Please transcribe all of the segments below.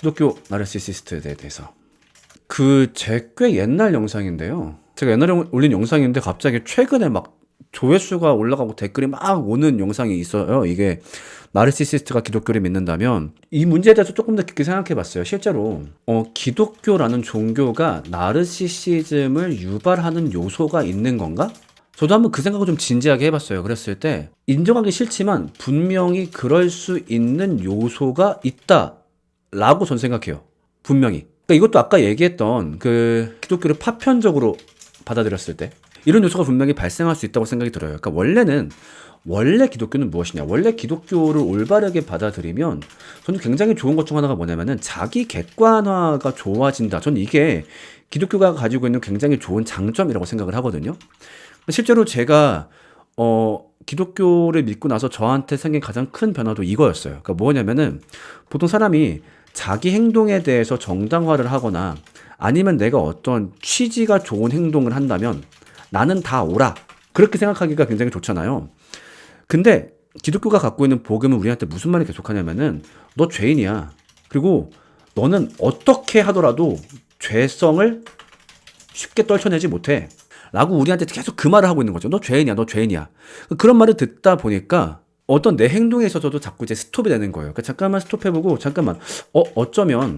기독교 나르시시스트에 대해서. 제 꽤 옛날 영상인데요. 제가 옛날에 올린 영상인데 갑자기 최근에 막 조회수가 올라가고 댓글이 막 오는 영상이 있어요. 이게 나르시시스트가 기독교를 믿는다면, 이 문제에 대해서 조금 더 깊게 생각해 봤어요. 실제로 기독교라는 종교가 나르시시즘을 유발하는 요소가 있는 건가? 저도 한번 그 생각을 좀 진지하게 해봤어요. 그랬을 때 인정하기 싫지만 분명히 그럴 수 있는 요소가 있다라고 전 생각해요. 분명히. 그러니까 이것도 아까 얘기했던 그 기독교를 파편적으로 받아들였을 때 이런 요소가 분명히 발생할 수 있다고 생각이 들어요. 그러니까 원래 기독교는 무엇이냐? 원래 기독교를 올바르게 받아들이면 저는 굉장히 좋은 것 중 하나가 뭐냐면은 자기 객관화가 좋아진다. 저는 이게 기독교가 가지고 있는 굉장히 좋은 장점이라고 생각을 하거든요. 실제로 제가 기독교를 믿고 나서 저한테 생긴 가장 큰 변화도 이거였어요. 그러니까 뭐냐면은 보통 사람이 자기 행동에 대해서 정당화를 하거나 아니면 내가 어떤 취지가 좋은 행동을 한다면 나는 다 옳아, 그렇게 생각하기가 굉장히 좋잖아요. 근데 기독교가 갖고 있는 복음은 우리한테 무슨 말을 계속하냐면은 너 죄인이야. 그리고 너는 어떻게 하더라도 죄성을 쉽게 떨쳐내지 못해. 라고 우리한테 계속 그 말을 하고 있는 거죠. 너 죄인이야, 너 죄인이야. 그런 말을 듣다 보니까 어떤 내 행동에 있어서도 자꾸 이제 스톱이 되는 거예요. 그러니까 잠깐만 스톱해보고, 잠깐만, 어쩌면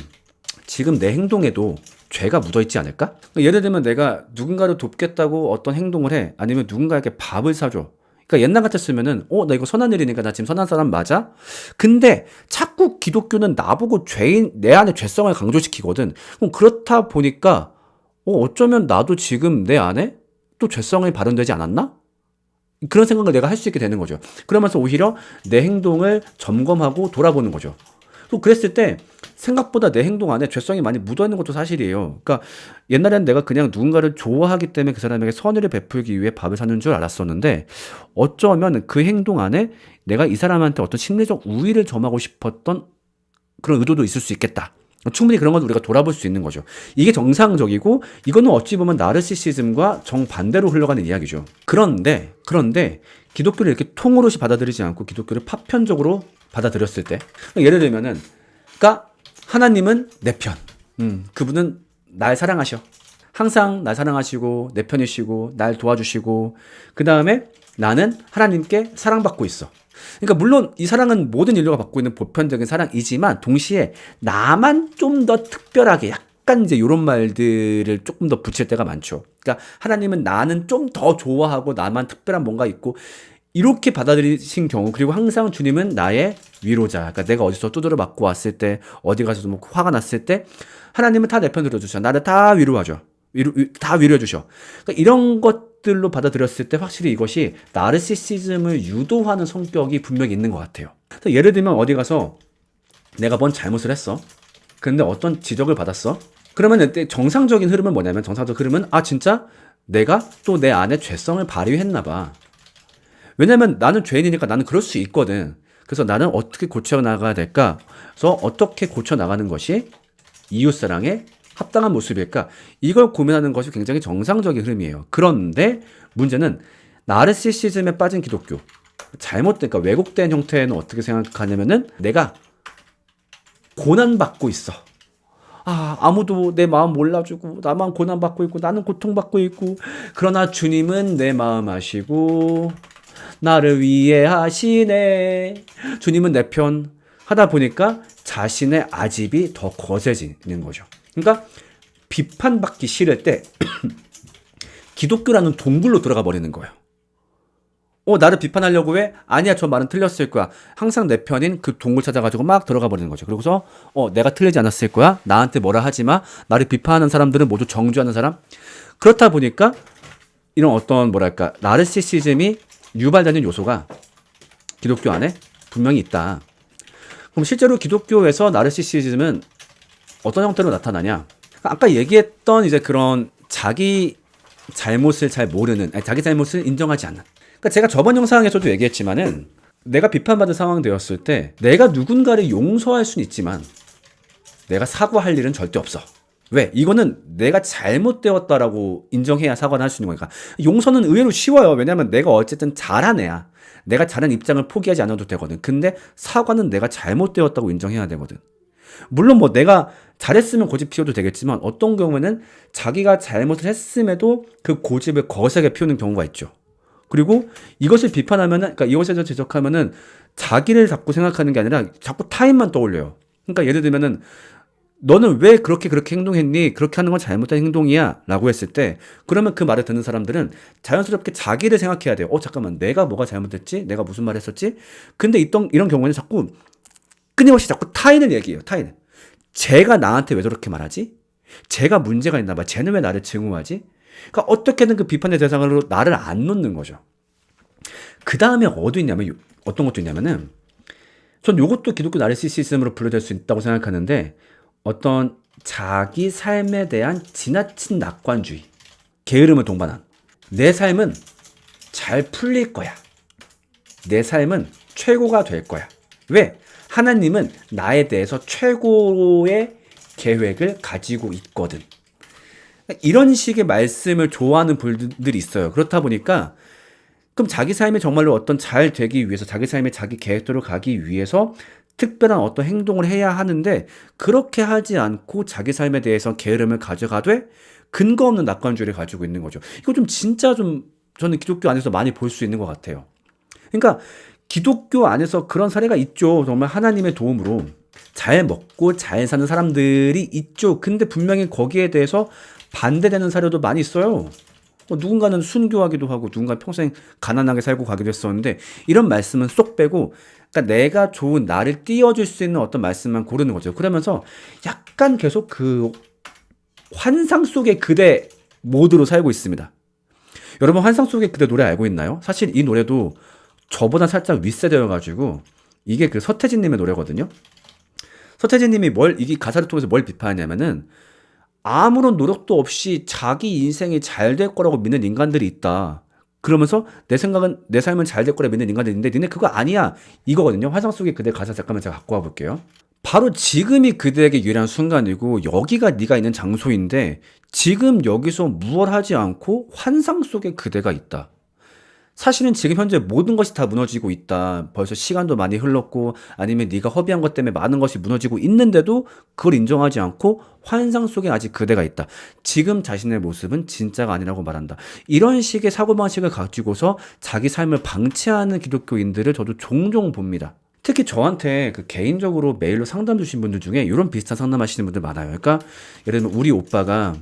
지금 내 행동에도 죄가 묻어있지 않을까? 예를 들면 내가 누군가를 돕겠다고 어떤 행동을 해. 아니면 누군가에게 밥을 사줘. 그러니까 옛날 같았으면은 나 이거 선한 일이니까 나 지금 선한 사람 맞아? 근데 자꾸 기독교는 나보고 죄인, 내 안에 죄성을 강조시키거든. 그럼 그렇다 보니까 어쩌면 나도 지금 내 안에 또 죄성이 발현되지 않았나? 그런 생각을 내가 할 수 있게 되는 거죠. 그러면서 오히려 내 행동을 점검하고 돌아보는 거죠. 또 그랬을 때 생각보다 내 행동 안에 죄성이 많이 묻어있는 것도 사실이에요. 그러니까 옛날에는 내가 그냥 누군가를 좋아하기 때문에 그 사람에게 선의를 베풀기 위해 밥을 사는 줄 알았었는데, 어쩌면 그 행동 안에 내가 이 사람한테 어떤 심리적 우위를 점하고 싶었던 그런 의도도 있을 수 있겠다. 충분히 그런 건 우리가 돌아볼 수 있는 거죠. 이게 정상적이고, 이거는 어찌 보면 나르시시즘과 정반대로 흘러가는 이야기죠. 그런데 기독교를 이렇게 통으로이 받아들이지 않고 기독교를 파편적으로 받아들였을 때, 예를 들면은, 그러니까 하나님은 내 편, 그분은 날 사랑하셔. 항상 날 사랑하시고 내 편이시고 날 도와주시고, 그 다음에 나는 하나님께 사랑받고 있어. 그러니까 물론 이 사랑은 모든 인류가 받고 있는 보편적인 사랑이지만, 동시에 나만 좀 더 특별하게 약간 이제 이런 말들을 조금 더 붙일 때가 많죠. 그러니까 하나님은 나는 좀 더 좋아하고 나만 특별한 뭔가 있고, 이렇게 받아들이신 경우, 그리고 항상 주님은 나의 위로자. 그러니까 내가 어디서 두드려 맞고 왔을 때, 어디 가서 뭐 화가 났을 때 하나님은 다 내 편 들어주셔. 나를 다 위로하죠. 다 위로해 주셔. 그러니까 이런 것들로 받아들였을 때 확실히 이것이 나르시시즘을 유도하는 성격이 분명히 있는 것 같아요. 예를 들면 어디 가서 내가 뭔 잘못을 했어. 그런데 어떤 지적을 받았어. 그러면 이때 정상적인 흐름은 뭐냐면, 정상적 흐름은 진짜 내가 또 내 안에 죄성을 발휘했나 봐. 왜냐면 나는 죄인이니까 나는 그럴 수 있거든. 그래서 나는 어떻게 고쳐나가야 될까? 그래서 어떻게 고쳐나가는 것이 이웃사랑의 합당한 모습일까? 이걸 고민하는 것이 굉장히 정상적인 흐름이에요. 그런데 문제는 나르시시즘에 빠진 기독교, 잘못된, 그러니까 왜곡된 형태는 어떻게 생각하냐면은 내가 고난받고 있어. 아무도 내 마음 몰라주고 나만 고난받고 있고 나는 고통받고 있고, 그러나 주님은 내 마음 아시고 나를 위해 하시네. 주님은 내 편 하다 보니까 자신의 아집이 더 거세지는 거죠. 그러니까 비판받기 싫을 때 기독교라는 동굴로 들어가 버리는 거예요. 나를 비판하려고 해? 아니야, 저 말은 틀렸을 거야. 항상 내 편인 그 동굴 찾아가지고 막 들어가 버리는 거죠. 그러고서 내가 틀리지 않았을 거야. 나한테 뭐라 하지 마. 나를 비판하는 사람들은 모두 정죄하는 사람. 그렇다 보니까 이런 어떤 뭐랄까 나르시시즘이 유발되는 요소가 기독교 안에 분명히 있다. 그럼 실제로 기독교에서 나르시시즘은 어떤 형태로 나타나냐? 아까 얘기했던 이제 그런 자기 잘못을 잘 모르는, 자기 잘못을 인정하지 않는. 그러니까 제가 저번 영상에서도 얘기했지만은, 내가 비판받은 상황 되었을 때 내가 누군가를 용서할 수는 있지만 내가 사과할 일은 절대 없어. 왜? 이거는 내가 잘못되었다라고 인정해야 사과를 할 수 있는 거니까. 용서는 의외로 쉬워요. 왜냐하면 내가 어쨌든 잘한 애야. 내가 잘한 입장을 포기하지 않아도 되거든. 근데 사과는 내가 잘못되었다고 인정해야 되거든. 물론 뭐 내가 잘했으면 고집 피워도 되겠지만 어떤 경우에는 자기가 잘못을 했음에도 그 고집을 거세게 피우는 경우가 있죠. 그리고 이것을 비판하면은, 그러니까 이것에 대해서 지적하면은 자기를 자꾸 생각하는 게 아니라 자꾸 타인만 떠올려요. 그러니까 예를 들면은 너는 왜 그렇게 행동했니? 그렇게 하는 건 잘못된 행동이야. 라고 했을 때, 그러면 그 말을 듣는 사람들은 자연스럽게 자기를 생각해야 돼요. 잠깐만. 내가 뭐가 잘못했지? 내가 무슨 말 했었지? 근데 이런 경우에는 자꾸 끊임없이 자꾸 타인을 얘기해요. 타인을. 쟤가 나한테 왜 저렇게 말하지? 쟤가 문제가 있나 봐. 쟤는 왜 나를 증오하지? 그러니까 어떻게든 그 비판의 대상으로 나를 안 놓는 거죠. 그 다음에 어떤 것도 있냐면은, 전 요것도 기독교 나르시시즘으로 분류될 수 있다고 생각하는데, 어떤 자기 삶에 대한 지나친 낙관주의, 게으름을 동반한, 내 삶은 잘 풀릴 거야. 내 삶은 최고가 될 거야. 왜? 하나님은 나에 대해서 최고의 계획을 가지고 있거든. 이런 식의 말씀을 좋아하는 분들이 있어요. 그렇다 보니까 그럼 자기 삶이 정말로 어떤 잘 되기 위해서, 자기 삶의 자기 계획대로 가기 위해서 특별한 어떤 행동을 해야 하는데, 그렇게 하지 않고 자기 삶에 대해서 게으름을 가져가되 근거 없는 낙관주의를 가지고 있는 거죠. 이거 진짜 저는 기독교 안에서 많이 볼 수 있는 것 같아요. 그러니까 기독교 안에서 그런 사례가 있죠. 정말 하나님의 도움으로 잘 먹고 잘 사는 사람들이 있죠. 근데 분명히 거기에 대해서 반대되는 사례도 많이 있어요. 누군가는 순교하기도 하고 누군가 평생 가난하게 살고 가기도 했었는데, 이런 말씀은 쏙 빼고, 그러니까 내가 좋은, 나를 띄워줄 수 있는 어떤 말씀만 고르는 거죠. 그러면서 약간 계속 그 환상 속의 그대 모드로 살고 있습니다. 여러분, 환상 속의 그대 노래 알고 있나요? 사실 이 노래도 저보다 살짝 윗세대여가지고, 이게 그 서태진님의 노래거든요. 서태진님이 이 가사를 통해서 뭘 비판하냐면은, 아무런 노력도 없이 자기 인생이 잘 될 거라고 믿는 인간들이 있다. 그러면서 내 삶은 잘 될 거라 믿는 인간들이 있는데 니네 그거 아니야. 이거거든요. 환상 속의 그대 가사 잠깐만 제가 갖고 와볼게요. 바로 지금이 그대에게 유일한 순간이고 여기가 네가 있는 장소인데, 지금 여기서 무얼 하지 않고 환상 속의 그대가 있다. 사실은 지금 현재 모든 것이 다 무너지고 있다. 벌써 시간도 많이 흘렀고, 아니면 네가 허비한 것 때문에 많은 것이 무너지고 있는데도 그걸 인정하지 않고 환상 속에 아직 그대가 있다. 지금 자신의 모습은 진짜가 아니라고 말한다. 이런 식의 사고방식을 가지고서 자기 삶을 방치하는 기독교인들을 저도 종종 봅니다. 특히 저한테 그 개인적으로 메일로 상담 주신 분들 중에 이런 비슷한 상담하시는 분들 많아요. 그러니까 예를 들면 우리 오빠가,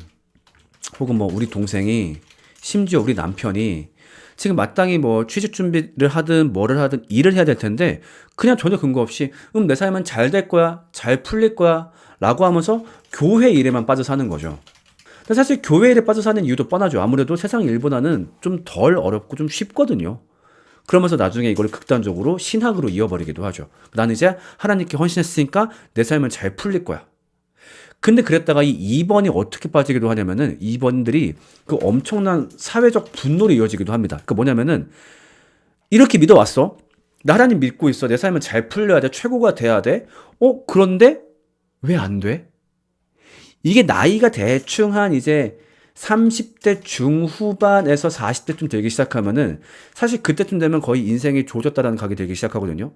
혹은 뭐 우리 동생이, 심지어 우리 남편이 지금 마땅히 뭐 취직 준비를 하든 뭐를 하든 일을 해야 될 텐데, 그냥 전혀 근거 없이 내 삶은 잘 될 거야, 잘 풀릴 거야 라고 하면서 교회 일에만 빠져 사는 거죠. 근데 사실 교회 일에 빠져 사는 이유도 뻔하죠. 아무래도 세상 일보다는 좀 덜 어렵고 좀 쉽거든요. 그러면서 나중에 이걸 극단적으로 신학으로 이어버리기도 하죠. 나는 이제 하나님께 헌신했으니까 내 삶은 잘 풀릴 거야. 근데 그랬다가 이 2번이 어떻게 빠지기도 하냐면은, 2번들이 그 엄청난 사회적 분노로 이어지기도 합니다. 그 뭐냐면은, 이렇게 믿어왔어. 나 하나님 믿고 있어. 내 삶은 잘 풀려야 돼. 최고가 돼야 돼. 그런데 왜 안 돼? 이게 나이가 대충 한 이제 30대 중후반에서 40대쯤 되기 시작하면은, 사실 그때쯤 되면 거의 인생이 조졌다라는 각이 되기 시작하거든요.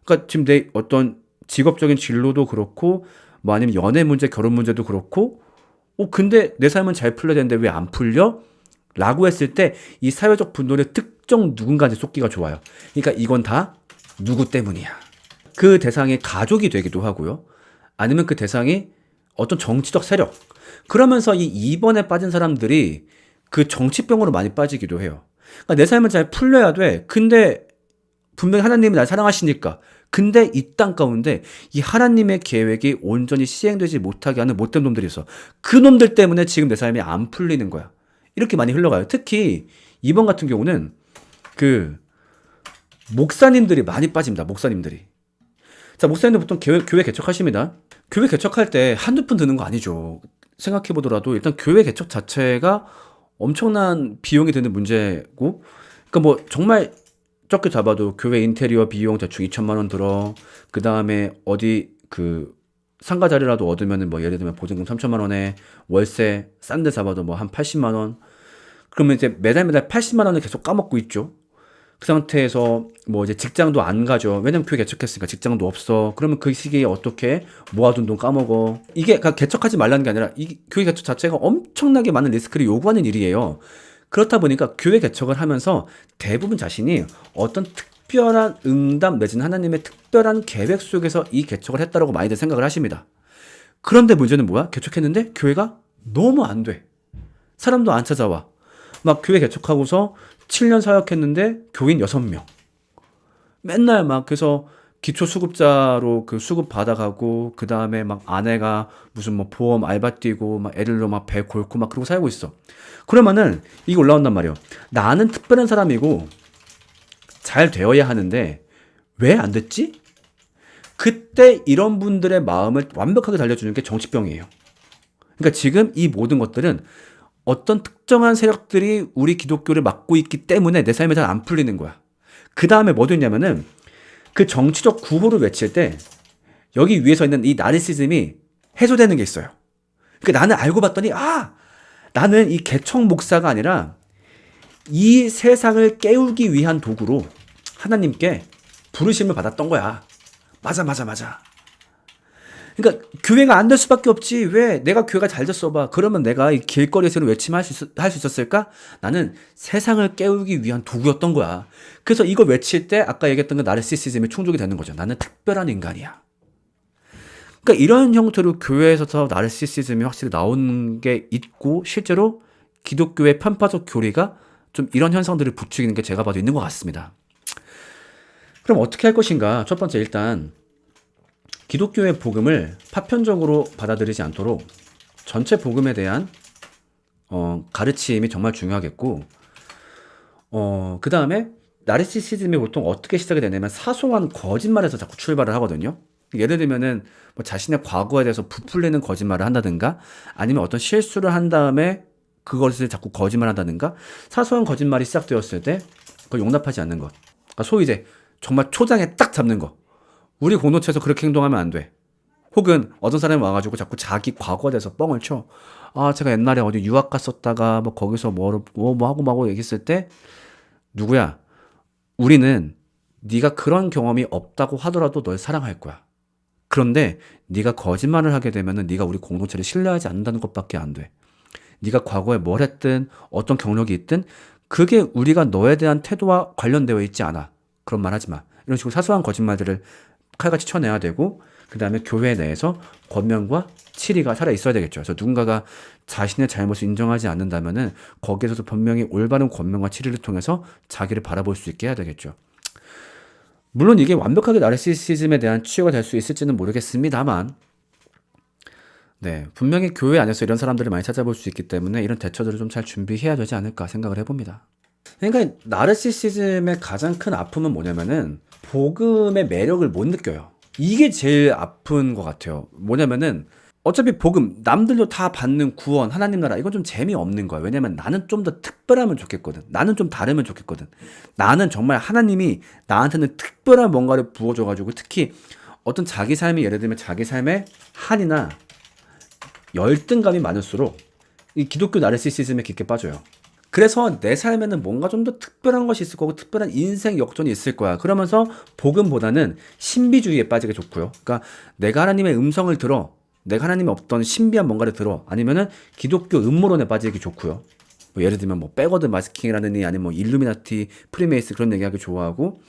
그러니까 지금 내 어떤 직업적인 진로도 그렇고, 뭐 아니면 연애 문제, 결혼 문제도 그렇고, 근데 내 삶은 잘 풀려야 되는데 왜 안 풀려? 라고 했을 때 이 사회적 분노를 특정 누군가한테 쏟기가 좋아요. 그러니까 이건 다 누구 때문이야. 그 대상의 가족이 되기도 하고요. 아니면 그 대상이 어떤 정치적 세력. 그러면서 이 2번에 빠진 사람들이 그 정치병으로 많이 빠지기도 해요. 그러니까 내 삶은 잘 풀려야 돼. 근데 분명히 하나님이 날 사랑하시니까. 근데 이 땅 가운데 이 하나님의 계획이 온전히 시행되지 못하게 하는 못된 놈들이 있어. 그 놈들 때문에 지금 내 삶이 안 풀리는 거야. 이렇게 많이 흘러가요. 특히 이번 같은 경우는 그 목사님들이 많이 빠집니다. 목사님들이. 자, 목사님들 보통 교회 개척하십니다. 교회 개척할 때 한두 푼 드는 거 아니죠. 생각해 보더라도 일단 교회 개척 자체가 엄청난 비용이 드는 문제고, 그러니까 뭐 정말 적게 잡아도 교회 인테리어 비용 대충 2천만 원 들어. 그 다음에 어디 그 상가 자리라도 얻으면은 뭐 예를 들면 보증금 3천만 원에 월세 싼 데 잡아도 뭐 한 80만 원. 그러면 이제 매달 80만 원을 계속 까먹고 있죠. 그 상태에서 뭐 이제 직장도 안 가죠. 왜냐면 교회 개척했으니까 직장도 없어. 그러면 그 시기에 어떻게 모아둔 돈 까먹어. 이게 그러니까 개척하지 말라는 게 아니라 이 교회 개척 자체가 엄청나게 많은 리스크를 요구하는 일이에요. 그렇다 보니까 교회 개척을 하면서 대부분 자신이 어떤 특별한 응답 내지는 하나님의 특별한 계획 속에서 이 개척을 했다라고 많이들 생각을 하십니다. 그런데 문제는 뭐야? 개척했는데 교회가 너무 안 돼. 사람도 안 찾아와. 막 교회 개척하고서 7년 사역했는데 교인 6명. 맨날 막 그래서 기초 수급자로 그 수급 받아가고 그 다음에 막 아내가 무슨 뭐 보험 알바 뛰고 막 애들로 막 배 골고 막 그러고 살고 있어. 그러면은 이게 올라온단 말이에요. 나는 특별한 사람이고 잘 되어야 하는데 왜 안 됐지? 그때 이런 분들의 마음을 완벽하게 달려주는 게 정치병이에요. 그러니까 지금 이 모든 것들은 어떤 특정한 세력들이 우리 기독교를 막고 있기 때문에 내 삶이 잘 안 풀리는 거야. 그 다음에 뭐 됐냐면은 그 정치적 구호를 외칠 때 여기 위에 서 있는 이 나르시즘이 해소되는 게 있어요. 그러니까 나는 알고 봤더니 나는 이 개척 목사가 아니라 이 세상을 깨우기 위한 도구로 하나님께 부르심을 받았던 거야. 맞아. 그러니까 교회가 안 될 수밖에 없지. 왜? 내가 교회가 잘 됐어 봐. 그러면 내가 이 길거리에서는 외치면 할 수 있었을까? 나는 세상을 깨우기 위한 도구였던 거야. 그래서 이거 외칠 때 아까 얘기했던 그 나르시시즘이 충족이 되는 거죠. 나는 특별한 인간이야. 그러니까 이런 형태로 교회에서 나르시시즘이 확실히 나오는 게 있고 실제로 기독교의 편파적 교리가 좀 이런 현상들을 부추기는 게 제가 봐도 있는 것 같습니다. 그럼 어떻게 할 것인가? 첫 번째 일단 기독교의 복음을 파편적으로 받아들이지 않도록 전체 복음에 대한 가르침이 정말 중요하겠고 그 다음에 나르시시즘이 보통 어떻게 시작이 되냐면 사소한 거짓말에서 자꾸 출발을 하거든요. 예를 들면은 뭐 자신의 과거에 대해서 부풀리는 거짓말을 한다든가 아니면 어떤 실수를 한 다음에 그것을 자꾸 거짓말한다든가 사소한 거짓말이 시작되었을 때 그걸 용납하지 않는 것. 그러니까 소위 이제 정말 초장에 딱 잡는 거. 우리 공동체에서 그렇게 행동하면 안 돼. 혹은 어떤 사람이 와가지고 자꾸 자기 과거에 대해서 뻥을 쳐. 제가 옛날에 어디 유학 갔었다가 뭐 거기서 뭐 하고 마고 얘기했을 때 누구야? 우리는 네가 그런 경험이 없다고 하더라도 널 사랑할 거야. 그런데 네가 거짓말을 하게 되면은 네가 우리 공동체를 신뢰하지 않는다는 것밖에 안 돼. 네가 과거에 뭘 했든 어떤 경력이 있든 그게 우리가 너에 대한 태도와 관련되어 있지 않아. 그런 말 하지 마. 이런 식으로 사소한 거짓말들을 칼같이 쳐내야 되고 그 다음에 교회 내에서 권면과 치리가 살아 있어야 되겠죠. 그래서 누군가가 자신의 잘못을 인정하지 않는다면은 거기에서도 분명히 올바른 권면과 치리를 통해서 자기를 바라볼 수 있게 해야 되겠죠. 물론 이게 완벽하게 나르시시즘에 대한 치유가 될 수 있을지는 모르겠습니다만 네, 분명히 교회 안에서 이런 사람들을 많이 찾아볼 수 있기 때문에 이런 대처들을 좀 잘 준비해야 되지 않을까 생각을 해봅니다. 그러니까 나르시시즘의 가장 큰 아픔은 뭐냐면은 복음의 매력을 못 느껴요. 이게 제일 아픈 것 같아요. 뭐냐면은 어차피 복음 남들도 다 받는 구원 하나님 나라 이건 좀 재미없는 거야. 왜냐면 나는 좀 더 특별하면 좋겠거든. 나는 좀 다르면 좋겠거든. 나는 정말 하나님이 나한테는 특별한 뭔가를 부어줘가지고 특히 어떤 자기 삶이 예를 들면 자기 삶의 한이나 열등감이 많을수록 이 기독교 나르시시즘에 깊게 빠져요. 그래서 내 삶에는 뭔가 좀 더 특별한 것이 있을 거고 특별한 인생 역전이 있을 거야. 그러면서 복음보다는 신비주의에 빠지게 좋고요. 그러니까 내가 하나님의 음성을 들어 내가 하나님의 어떤 신비한 뭔가를 들어 아니면은 기독교 음모론에 빠지기 좋고요. 뭐 예를 들면 뭐 백워드 마스킹이라느니 아니면 뭐 일루미나티, 프리메이스 그런 얘기하기 좋아하고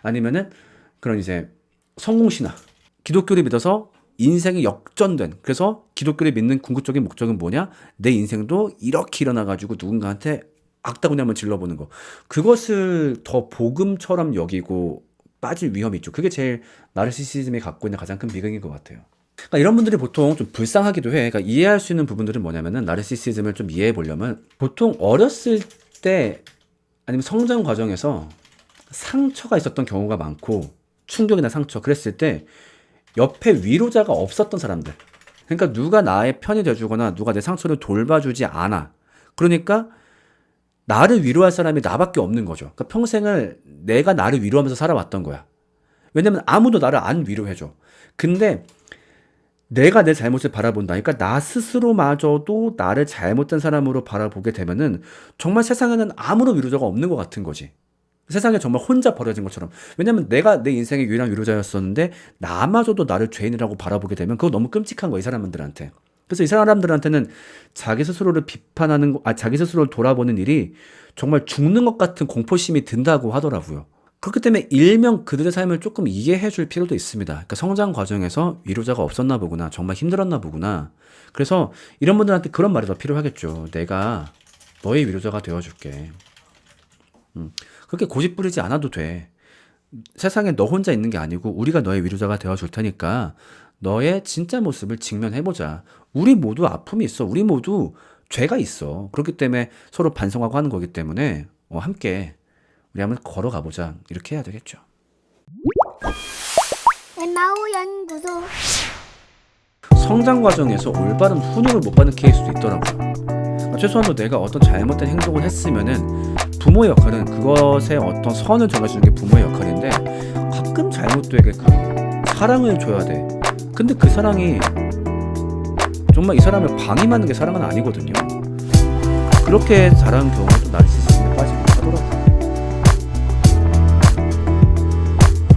아니면은 그런 이제 성공신화 기독교를 믿어서 인생이 역전된 그래서 기독교를 믿는 궁극적인 목적은 뭐냐? 내 인생도 이렇게 일어나가지고 누군가한테 악다구니 한번 질러보는 거 그것을 더 복음처럼 여기고 빠질 위험이 있죠. 그게 제일 나르시시즘이 갖고 있는 가장 큰 비극인 것 같아요. 그러니까 이런 분들이 보통 좀 불쌍하기도 해. 그러니까 이해할 수 있는 부분들은 뭐냐면은 나르시시즘을 좀 이해해 보려면 보통 어렸을 때 아니면 성장 과정에서 상처가 있었던 경우가 많고 충격이나 상처 그랬을 때 옆에 위로자가 없었던 사람들. 그러니까 누가 나의 편이 돼주거나 누가 내 상처를 돌봐주지 않아. 그러니까 나를 위로할 사람이 나밖에 없는 거죠. 그러니까 평생을 내가 나를 위로하면서 살아왔던 거야. 왜냐면 아무도 나를 안 위로해줘. 근데 내가 내 잘못을 바라본다. 그러니까 나 스스로마저도 나를 잘못된 사람으로 바라보게 되면은 정말 세상에는 아무런 위로자가 없는 것 같은 거지. 세상에 정말 혼자 버려진 것처럼. 왜냐면 내가 내 인생의 유일한 위로자였었는데 나마저도 나를 죄인이라고 바라보게 되면 그거 너무 끔찍한 거야, 이 사람들한테. 그래서 이 사람들한테는 자기 스스로를 자기 스스로를 돌아보는 일이 정말 죽는 것 같은 공포심이 든다고 하더라고요. 그렇기 때문에 일명 그들의 삶을 조금 이해해 줄 필요도 있습니다. 그러니까 성장 과정에서 위로자가 없었나 보구나. 정말 힘들었나 보구나. 그래서 이런 분들한테 그런 말이 더 필요하겠죠. 내가 너의 위로자가 되어줄게. 그렇게 고집 부리지 않아도 돼. 세상에 너 혼자 있는 게 아니고 우리가 너의 위로자가 되어줄 테니까 너의 진짜 모습을 직면해보자. 우리 모두 아픔이 있어. 우리 모두 죄가 있어. 그렇기 때문에 서로 반성하고 하는 거기 때문에 함께 우리 한번 걸어가보자. 이렇게 해야 되겠죠. 엠마오 연구소. 성장 과정에서 올바른 훈육을 못 받는 케이스도 있더라고요. 최소한도 내가 어떤 잘못된 행동을 했으면은 부모의 역할은 그것에 어떤 선을 정해주는 게 부모의 역할인데 가끔 잘못되게 그 사랑을 줘야 돼. 근데 그 사랑이 정말 이 사람을 방임하는 게 사랑은 아니거든요. 그렇게 자라는 경우도 나